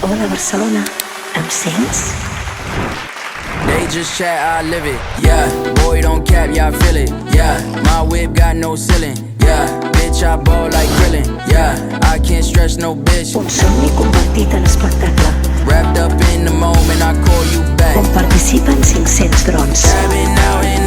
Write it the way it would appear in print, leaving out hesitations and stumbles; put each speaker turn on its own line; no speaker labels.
Hola Barcelona, em sents?
They just chat, I live it. Yeah, boy, don't cap, yeah, I feel it. Yeah, my whip got no ceiling. Yeah, bitch, I ball like grilling. Yeah, I can't stretch no bitch.
Un somni convertit en espectacle,
Wrapped up in the moment, I call you back.
on participen 500 grans.
Tabbing out in